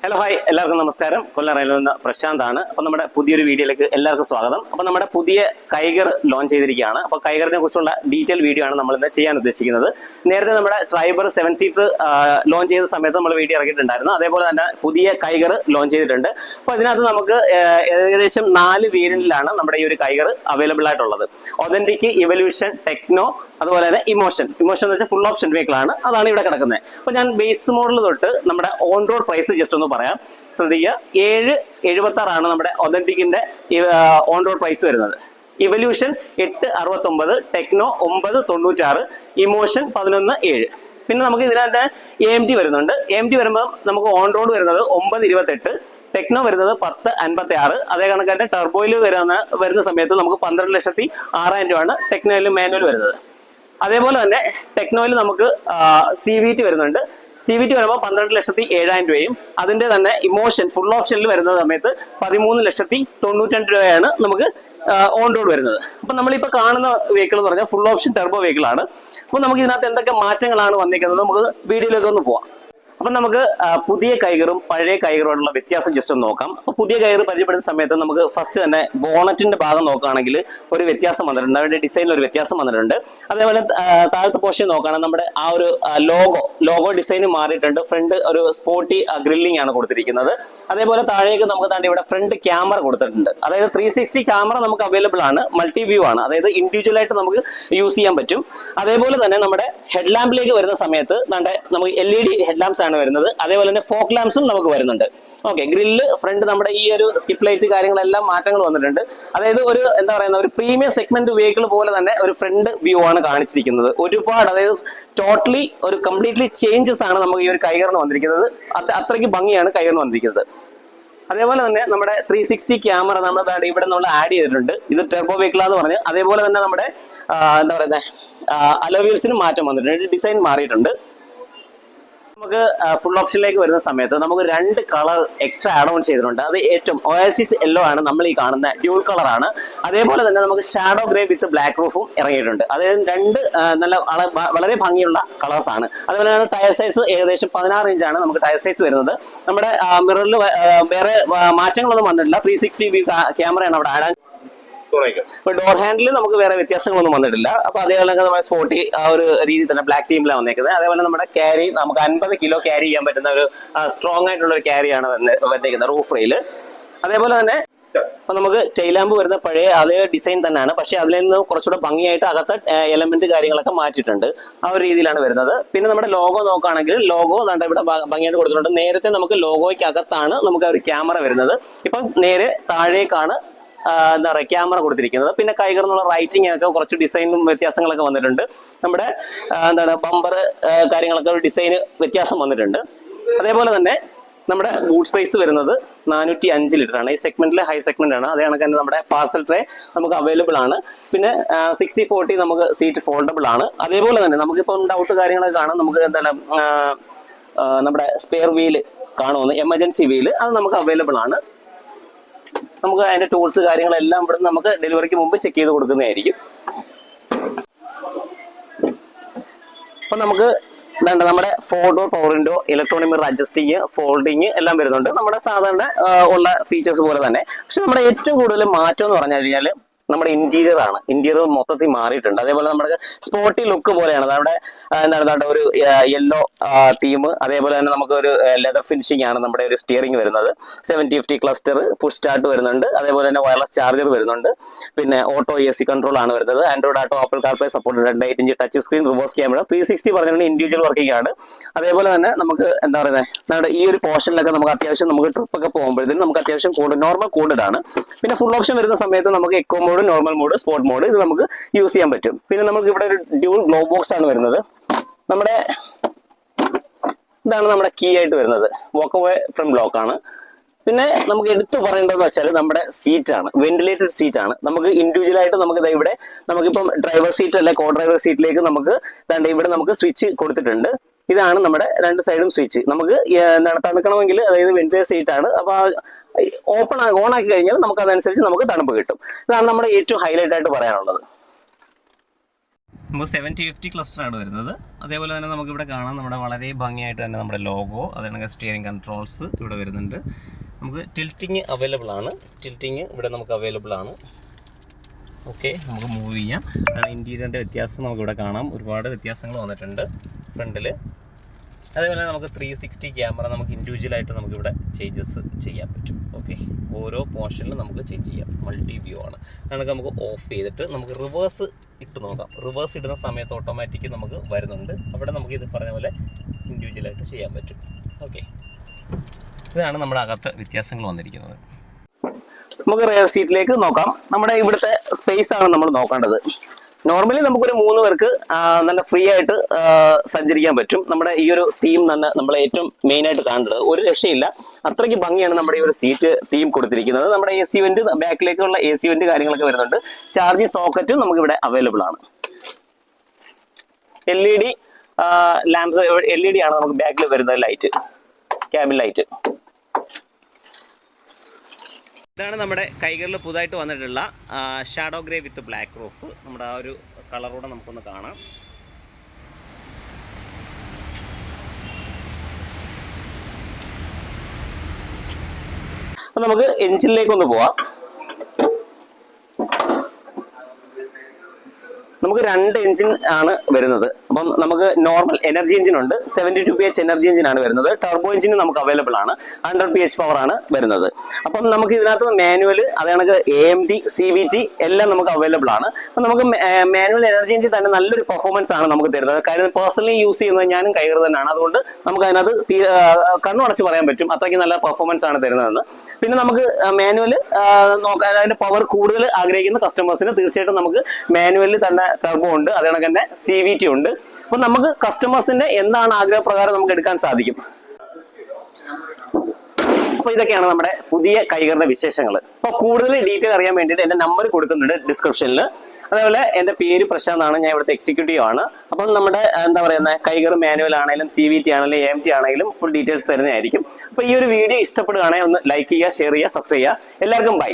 Hello hi എല്ലാവർക്കും നമസ്കാരം. കൊല്ലം railway നിന്ന് പ്രശാന്താണ്. അപ്പോൾ നമ്മുടെ പുതിയൊരു വീഡിയോയിലേക്ക് എല്ലാവർക്കും സ്വാഗതം. അപ്പോൾ നമ്മുടെ പുതിയ കൈഗർ ലോഞ്ച് ചെയ്തിരിക്കുകയാണ്. അപ്പോൾ കൈഗറിനെ കുറിച്ചുള്ള ഡീറ്റെയിൽ വീഡിയോ ആണ് നമ്മൾ ഇന്ന് ചെയ്യാൻ ഉദ്ദേശിക്കുന്നത്. നേരത്തെ നമ്മുടെ ട്രൈബർ 7 സീറ്റർ ലോഞ്ച് ചെയ്ത സമയത്ത് നമ്മൾ വീഡിയോ ഇറക്കിയിട്ടുണ്ടായിരുന്നു. അതേപോലെ തന്നെ പുതിയ കൈഗർ ലോഞ്ച് ചെയ്തിട്ടുണ്ട്. അപ്പോൾ ഇതിനകത്ത് നമുക്ക് ഏകദേശം 4 വേരിയന്റിലാണ് നമ്മുടെ ഈ ഒരു കൈഗർ അവൈലബിൾ ആയിട്ടുള്ളത്. ഒതന്റിക്, ഇവല്യൂഷൻ, ടെക്നോ, അതുപോലെ തന്നെ ഇമോഷൻ എന്ന് വെച്ചാൽ ഫുൾ ഓപ്ഷൻ വെഹിക്കിൾ ആണ്. അതാണ് ഇവിടെ കിടക്കുന്നത്. അപ്പോൾ ഞാൻ ബേസ് മോഡൽ തൊട്ട് നമ്മുടെ ഓൺ റോഡ് പ്രൈസ് ജസ്റ്റ് ഒന്ന് പറയാം. ശ്രദ്ധിക്കുക, 776 നമ്മുടെ ഒതന്റിക്കിന്റെ ഓൺ റോഡ് പ്രൈസ് വരുന്നത്. Evolution 869, techno 996, emotion 11,700. പിന്നെ നമുക്ക് ഇതിനകത്ത് AMT വരുന്നുണ്ട്. AMT വരുമ്പോൾ നമുക്ക് ഓൺ റോഡ് വരുന്നത് 928, ടെക്നോ വരുന്നത് 1056. അതേ കണക്ക് തന്നെ ടെർബോയിൽ വരുന്ന സമയത്ത് നമുക്ക് 12,06,000 രൂപയാണ് ടെക്നോയിൽ മാനുവൽ വരുന്നത്. അതേപോലെ തന്നെ ടെക്നോയിൽ നമുക്ക് CVT വരുന്നുണ്ട്. CVT വരുമ്പോൾ 12,07,000 രൂപയും അതിന്റെ തന്നെ ഇമോഷൻ ഫുൾ ഓപ്ഷനിൽ വരുന്ന സമയത്ത് 13,92,000 രൂപയാണ് നമുക്ക് ഓൺ റോഡ് വരുന്നത്. അപ്പൊ നമ്മളിപ്പോൾ കാണുന്ന വെഹിക്കിൾ എന്ന് പറഞ്ഞാൽ ഫുൾ ഓപ്ഷൻ ടെർബോ വെഹിക്കിൾ ആണ്. അപ്പൊ നമുക്ക് ഇതിനകത്ത് എന്തൊക്കെ മാറ്റങ്ങളാണ് വന്നിരിക്കുന്നത് നമുക്ക് വീഡിയോയിലേക്ക് ഒന്ന് പോവാം. അപ്പൊ നമുക്ക് പുതിയ കൈഗറും പഴയ കൈഗറുമായിട്ടുള്ള വ്യത്യാസം ജസ്റ്റ് ഒന്ന് നോക്കാം. അപ്പൊ പുതിയ കൈഗർ പരിചയപ്പെടുന്ന സമയത്ത് നമുക്ക് ഫസ്റ്റ് തന്നെ ബോണറ്റിന്റെ ഭാഗം നോക്കുകയാണെങ്കിൽ ഒരു വ്യത്യാസം വന്നിട്ടുണ്ട്. അവരുടെ ഡിസൈനിൽ ഒരു വ്യത്യാസം വന്നിട്ടുണ്ട്. അതേപോലെ താഴത്തെ പോർഷൻ നോക്കുകയാണെങ്കിൽ നമ്മുടെ ആ ഒരു ലോഗോ ഡിസൈൻ മാറിയിട്ടുണ്ട്. ഫ്രണ്ട് ഒരു സ്പോർട്ടി ഗ്രില്ലിംഗ് ആണ് കൊടുത്തിരിക്കുന്നത്. അതേപോലെ താഴേക്ക് നമുക്ക് താണ്ടി ഇവിടെ ഫ്രണ്ട് ക്യാമറ കൊടുത്തിട്ടുണ്ട്. അതായത് 360 ക്യാമറ നമുക്ക് അവൈലബിൾ ആണ്. മൾട്ടി വ്യൂ ആണ്. അതായത് ഇൻഡിവിജ്വൽ ആയിട്ട് നമുക്ക് യൂസ് ചെയ്യാൻ പറ്റും. അതേപോലെ തന്നെ നമ്മുടെ ഹെഡ് ലാമ്പിലേക്ക് വരുന്ന സമയത്ത് നമുക്ക് LED ഹെഡ് ലാംപ്സ് വരുന്നത്. അതേപോലെ തന്നെ ഫോക്ക് ലാംപ്സും നമുക്ക് വരുന്നുണ്ട്. ഓക്കെ, ഗ്രില്ല് ഫ്രണ്ട് നമ്മുടെ ഈ ഒരു സ്കിപ്പ് ലൈറ്റ് കാര്യങ്ങളെല്ലാം മാറ്റങ്ങൾ വന്നിട്ടുണ്ട്. അതായത് ഒരു എന്താ പറയുന്ന ഒരു പ്രീമിയം സെഗ്മെന്റ് വെഹിക്കിൾ പോലെ തന്നെ ഒരു ഫ്രണ്ട് വ്യൂ ആണ് കാണിച്ചിരിക്കുന്നത്. ഒരുപാട് അതായത് ടോട്ടലി ഒരു കംപ്ലീറ്റ്ലി ചേഞ്ചസ് ആണ് നമുക്ക് ഈ ഒരു കൈഗറിന് വന്നിരിക്കുന്നത്. അത്രയ്ക്ക് ഭംഗിയാണ് കൈഗറിന് വന്നിരിക്കുന്നത്. അതേപോലെ തന്നെ നമ്മുടെ 360 ക്യാമറ നമ്മൾ ഇവിടെ നമ്മൾ ആഡ് ചെയ്തിട്ടുണ്ട്. ഇത് ടെർബോ വെഹിക്കിൾ എന്ന് പറഞ്ഞ്. അതേപോലെ തന്നെ നമ്മുടെ എന്താ പറയുന്നത് അലോവീൽസിനും മാറ്റം വന്നിട്ടുണ്ട്. ഡിസൈൻ മാറിയിട്ടുണ്ട്. നമുക്ക് ഫുൾ ഓപ്ഷനിലേക്ക് വരുന്ന സമയത്ത് നമുക്ക് 2 കളർ എക്സ്ട്രാ ആഡ് ഓൺ ചെയ്തിട്ടുണ്ട്. അത് ഏറ്റവും ഒയാസിസ് യെല്ലോ ആണ് നമ്മൾ ഈ കാണുന്ന ഡ്യൂൾ കളർ ആണ്. അതേപോലെ തന്നെ നമുക്ക് ഷാഡോ ഗ്രേ വിത്ത് ബ്ലാക്ക് റൂഫും ഇറങ്ങിയിട്ടുണ്ട്. അതായത് 2 നല്ല വളരെ ഭംഗിയുള്ള കളേഴ്സ് ആണ്. അതുപോലെ തന്നെ ടയർ സൈസ് ഏകദേശം 16 ഇഞ്ചാണ് നമുക്ക് ടയർ സൈസ് വരുന്നത്. നമ്മുടെ മിററിൽ വേറെ മാറ്റങ്ങളൊന്നും വന്നിട്ടില്ല. 360 വ്യൂ ക്യാമറയാണ് അവിടെ ആഡ്. ഇപ്പൊ ഡോർ ഹാൻഡിൽ നമുക്ക് വേറെ വ്യത്യാസങ്ങളൊന്നും വന്നിട്ടില്ല. അപ്പൊ അതേപോലെ നമ്മുടെ സ്പോർട്ടി ആ ഒരു രീതി തന്നെ ബ്ലാക്ക് തീമിലാണ് വന്നേക്കുന്നത്. അതേപോലെ നമ്മുടെ ക്യാരി നമുക്ക് 50 കിലോ ക്യാരി ചെയ്യാൻ പറ്റുന്ന ഒരു സ്ട്രോങ് ആയിട്ടുള്ള ഒരു ക്യാരിയാണ് വന്നേക്കുന്നത് റൂഫ് റെയിൽ. അതേപോലെ തന്നെ അപ്പൊ നമുക്ക് ടൈലാമ്പ് വരുന്ന പഴയ അതേ ഡിസൈൻ തന്നെയാണ്. പക്ഷെ അതിൽ നിന്ന് കുറച്ചുകൂടെ ഭംഗിയായിട്ട് അകത്തെ എലമെന്റ് കാര്യങ്ങളൊക്കെ മാറ്റിയിട്ടുണ്ട്. ആ ഒരു രീതിയിലാണ് വരുന്നത്. പിന്നെ നമ്മുടെ ലോഗോ നോക്കുകയാണെങ്കിൽ ലോഗോ ഇവിടെ ഭംഗിയായിട്ട് കൊടുത്തിട്ടുണ്ട്. നേരത്തെ നമുക്ക് ലോഗോയ്ക്ക് അകത്താണ് നമുക്ക് ഒരു ക്യാമറ വരുന്നത്. ഇപ്പം നേരെ താഴേക്കാണ് എന്താ പറയുക ക്യാമറ കൊടുത്തിരിക്കുന്നത്. പിന്നെ കൈഗർ എന്നുള്ള റൈറ്റിംഗ് ഒക്കെ കുറച്ച് ഡിസൈനും വ്യത്യാസങ്ങളൊക്കെ വന്നിട്ടുണ്ട്. നമ്മുടെ എന്താണ് ബമ്പർ കാര്യങ്ങളൊക്കെ ഒരു ഡിസൈന് വ്യത്യാസം വന്നിട്ടുണ്ട്. അതേപോലെ തന്നെ നമ്മുടെ ബൂട്ട് സ്പേസ് വരുന്നത് 405 ലിറ്റർ ആണ്. ഈ സെഗ്മെന്റിലെ ഹൈ സെഗ്മെന്റ് ആണ്. അതേ കണക്ക് തന്നെ നമ്മുടെ പാർസൽ ട്രേ നമുക്ക് അവൈലബിൾ ആണ്. പിന്നെ 60/40 നമുക്ക് സീറ്റ് ഫോൾഡബിൾ ആണ്. അതേപോലെ തന്നെ നമുക്കിപ്പം ഡൗട്ട് കാര്യങ്ങളൊക്കെ കാണാം. നമുക്ക് എന്താണ് നമ്മുടെ സ്പെയർ വീല് കാണുമെന്ന്, എമർജൻസി വീല് അത് നമുക്ക് അവൈലബിൾ ആണ്. നമുക്ക് അതിന്റെ ടൂൾസ് കാര്യങ്ങളെല്ലാം ഇവിടെ നമുക്ക് ഡെലിവറിക്ക് മുമ്പ് ചെക്ക് ചെയ്ത് കൊടുക്കുന്നതായിരിക്കും. അപ്പൊ നമുക്ക് നമ്മുടെ 4 door power window, electronic mirror adjusting, folding എല്ലാം വരുന്നുണ്ട്. നമ്മുടെ സാധാരണ ഉള്ള ഫീച്ചേഴ്സ് പോലെ തന്നെ. പക്ഷെ നമ്മുടെ ഏറ്റവും കൂടുതൽ മാറ്റം എന്ന് പറഞ്ഞു കഴിഞ്ഞാൽ നമ്മുടെ ഇന്റീരിയർ ആണ്. ഇന്റീരിയർ മൊത്തത്തിൽ മാറിയിട്ടുണ്ട്. അതേപോലെ നമ്മുടെ സ്പോർട്ടി ലുക്ക് പോലെയാണ്. നമ്മുടെ എന്താണ് ഒരു യെല്ലോ തീം. അതേപോലെ തന്നെ നമുക്ക് ഒരു ലെതർ ഫിനിഷിംഗ് ആണ് നമ്മുടെ ഒരു സ്റ്റിയറിംഗ് വരുന്നത്. 750 ക്ലസ്റ്റർ, പുഷ് സ്റ്റാർട്ട് വരുന്നുണ്ട്. അതേപോലെ തന്നെ വയർലെസ് ചാർജർ വരുന്നുണ്ട്. പിന്നെ ഓട്ടോ AC കൺട്രോൾ ആണ് വരുന്നത്. ആൻഡ്രോയിഡ് ആട്ടോ, apple CarPlay support, 2.8 inch touch screen, reverse camera, 360 പറഞ്ഞിട്ടുണ്ട് ഇൻഡിവിജ്വൽ വർക്കിംഗ് ആണ്. അതേപോലെ തന്നെ നമുക്ക് എന്താ പറയുന്നത് നമ്മുടെ ഈ ഒരു പോർഷനിലൊക്കെ നമുക്ക് അത്യാവശ്യം നമുക്ക് ട്രിപ്പ് ഒക്കെ പോകുമ്പോഴത്തേക്കും നമുക്ക് അത്യാവശ്യം നോർമൽ കോഡഡ് ആണ്. പിന്നെ ഫുൾ ഓപ്ഷൻ വരുന്ന സമയത്ത് നമുക്ക് eco mode, normal mode, sport mode ഇത് നമുക്ക് യൂസ് ചെയ്യാൻ പറ്റും. പിന്നെ നമുക്ക് ഇവിടെ ഒരു ഡ്യൂൾ ഗ്ലോ ബോക്സ് ആണ് വരുന്നത്. നമ്മുടെ ഇതാണ് നമ്മുടെ കീ ആയിട്ട് വരുന്നത്. വാക്ക് അവേ ഫ്രം ലോക്ക് ആണ്. പിന്നെ നമുക്ക് എടുത്തു പറയേണ്ടതെന്ന് വെച്ചാൽ നമ്മുടെ സീറ്റ് ആണ്. വെന്റിലേറ്റഡ് സീറ്റ് ആണ്. നമുക്ക് ഇൻഡിവിജ്വൽ ആയിട്ട് നമുക്ക് ഇവിടെ നമുക്കിപ്പം ഡ്രൈവർ സീറ്റ് അല്ലെ കോ ഡ്രൈവർ സീറ്റിലേക്ക് നമുക്ക് ഇവിടെ നമുക്ക് സ്വിച്ച് കൊടുത്തിട്ടുണ്ട്. ഇതാണ് നമ്മുടെ 2 സൈഡും സ്വിച്ച്. നമുക്ക് എന്താണ് തണുക്കണമെങ്കിൽ, അതായത് വെന്റിലേറ്റഡ് സീറ്റ് ആണ്. അപ്പൊ ഓൺ ആക്കി കഴിഞ്ഞാൽ നമുക്ക് അതനുസരിച്ച് നമുക്ക് തണുപ്പ് കിട്ടും. ഇതാണ് നമ്മുടെ ഏറ്റവും ഹൈലൈറ്റ് ആയിട്ട് പറയാനുള്ളത്. നമുക്ക് 7050 ക്ലസ്റ്ററാണ് വരുന്നത്. അതേപോലെ തന്നെ നമുക്കിവിടെ കാണാം നമ്മുടെ വളരെ ഭംഗിയായിട്ട് തന്നെ നമ്മുടെ ലോഗോ, അതാണെങ്കിൽ സ്റ്റിയറിംഗ് കൺട്രോൾസ് ഇവിടെ വരുന്നുണ്ട്. നമുക്ക് ടിൽറ്റിങ് അവൈലബിൾ ആണ്. ടിൽറ്റിങ് ഇവിടെ നമുക്ക് അവൈലബിൾ ആണ്. ഓക്കെ, നമുക്ക് മൂവ് ചെയ്യാം. ഇൻറ്റീരിയറിൻ്റെ വ്യത്യാസം നമുക്കിവിടെ കാണാം. ഒരുപാട് വ്യത്യാസങ്ങൾ വന്നിട്ടുണ്ട് ഫ്രണ്ടിൽ. അതേപോലെ നമുക്ക് 360 ക്യാമറ നമുക്ക് ഇൻഡിവിജ്വലായിട്ട് നമുക്കിവിടെ ചേഞ്ചസ് ചെയ്യാൻ പറ്റും. ഓക്കെ, ഓരോ പോർഷനിലും നമുക്ക് ചേഞ്ച് ചെയ്യാം. മൾട്ടി വ്യൂ ആണ്. അതൊക്കെ നമുക്ക് ഓഫ് ചെയ്തിട്ട് നമുക്ക് റിവേഴ്സ് ഇട്ട് നോക്കാം. റിവേഴ്സ് ഇടുന്ന സമയത്ത് ഓട്ടോമാറ്റിക് നമുക്ക് വരുന്നുണ്ട്. അവിടെ നമുക്ക് ഇത് പറഞ്ഞ പോലെ ഇൻഡിവിജ്വലായിട്ട് ചെയ്യാൻ പറ്റും. ഓക്കെ, ഇതാണ് നമ്മുടെ അകത്ത് വ്യത്യാസങ്ങൾ വന്നിരിക്കുന്നത്. നമുക്ക് റെയർ സീറ്റിലേക്ക് നോക്കാം. നമ്മുടെ ഇവിടുത്തെ സ്പേസ് ആണ് നമ്മൾ നോക്കേണ്ടത്. നോർമലി നമുക്കൊരു 3 പേർക്ക് നല്ല ഫ്രീ ആയിട്ട് സഞ്ചരിക്കാൻ പറ്റും. നമ്മുടെ ഈ ഒരു തീം തന്നെ നമ്മൾ ഏറ്റവും മെയിൻ ആയിട്ട് കാണേണ്ടത്. ഒരു രക്ഷയില്ല, അത്രയ്ക്ക് ഭംഗിയാണ് നമ്മുടെ ഈ ഒരു സീറ്റ് തീം കൊടുത്തിരിക്കുന്നത്. നമ്മുടെ AC വെന്റ്, ബാക്കിലേക്കുള്ള AC വെന്റ് കാര്യങ്ങളൊക്കെ വരുന്നുണ്ട്. ചാർജിങ് സോക്കറ്റും നമുക്ക് ഇവിടെ അവൈലബിൾ ആണ്. LED ലാംപ്സ്, LED ആണ് നമുക്ക് ബാക്കിൽ വരുന്നത് ലൈറ്റ്, ക്യാബിൻ ലൈറ്റ്. ഇതാണ് നമ്മുടെ കൈകളിൽ പുതുതായിട്ട് വന്നിട്ടുള്ള ഷാഡോ ഗ്രേ വിത്ത് ബ്ലാക്ക് റൂഫ്. നമ്മുടെ ആ ഒരു കളറൂടെ നമുക്കൊന്ന് കാണാം. അപ്പം നമുക്ക് എഞ്ചിനിലേക്കൊന്ന് പോവാം. നമുക്ക് 2 എഞ്ചിൻ ആണ് വരുന്നത്. അപ്പം നമുക്ക് നോർമൽ എനർജി എഞ്ചിൻ ഉണ്ട്, 72 PH എനർജി എഞ്ചിൻ ആണ് വരുന്നത്. ടർബോ എഞ്ചിൻ നമുക്ക് അവൈലബിൾ ആണ്, 100 PH പവർ ആണ് വരുന്നത്. അപ്പം നമുക്ക് ഇതിനകത്ത് മാനുവൽ, അതായത് AMD, CVT എല്ലാം നമുക്ക് അവൈലബിൾ ആണ്. അപ്പം നമുക്ക് മാനുവൽ എനർജി എഞ്ചിൻ തന്നെ നല്ലൊരു പെർഫോമൻസ് ആണ് നമുക്ക് തരുന്നത്. കാര്യം പേഴ്സണലി യൂസ് ചെയ്യുന്നത് ഞാനും കൈകർ തന്നെയാണ്. അതുകൊണ്ട് നമുക്ക് അതിനകത്ത് കണ്ണുടച്ച് പറയാൻ പറ്റും അത്രയ്ക്ക് നല്ല പെർഫോമൻസ് ആണ് തരുന്നതെന്ന്. പിന്നെ നമുക്ക് മാനുവൽ നോക്കാൻ, അതിന്റെ പവർ കൂടുതൽ ആഗ്രഹിക്കുന്ന കസ്റ്റമേഴ്സിന് തീർച്ചയായിട്ടും നമുക്ക് മാനുവലിൽ തന്നെ ടർബോ ഉണ്ട്, അതുകൊണ്ട് തന്നെ CVT ഉണ്ട്. അപ്പൊ നമുക്ക് കസ്റ്റമേഴ്സിന്റെ എന്താണ് ആഗ്രഹപ്രകാരം നമുക്ക് എടുക്കാൻ സാധിക്കും. അപ്പൊ ഇതൊക്കെയാണ് നമ്മുടെ പുതിയ കൈകറിന്റെ വിശേഷങ്ങൾ. അപ്പൊ കൂടുതൽ ഡീറ്റെയിൽ അറിയാൻ വേണ്ടിയിട്ട് എന്റെ നമ്പർ കൊടുക്കുന്നുണ്ട് ഡിസ്ക്രിപ്ഷനിൽ. അതേപോലെ എന്റെ പേര് പ്രശാന്ത് ആണ്, ഞാൻ ഇവിടുത്തെ എക്സിക്യൂട്ടീവ് ആണ്. അപ്പം നമ്മുടെ എന്താ പറയുന്നത്, കൈകർ മാനുവൽ ആണെങ്കിലും CVT ആണെങ്കിലും AMT ആണെങ്കിലും ഫുൾ ഡീറ്റെയിൽസ് തരുന്നതായിരിക്കും. അപ്പൊ ഈ ഒരു വീഡിയോ ഇഷ്ടപ്പെടുകയാണെങ്കിൽ ഒന്ന് ലൈക്ക് ചെയ്യുക, ഷെയർ ചെയ്യുക, സബ്സ്ക്രൈബ് ചെയ്യുക. എല്ലാവർക്കും ബൈ.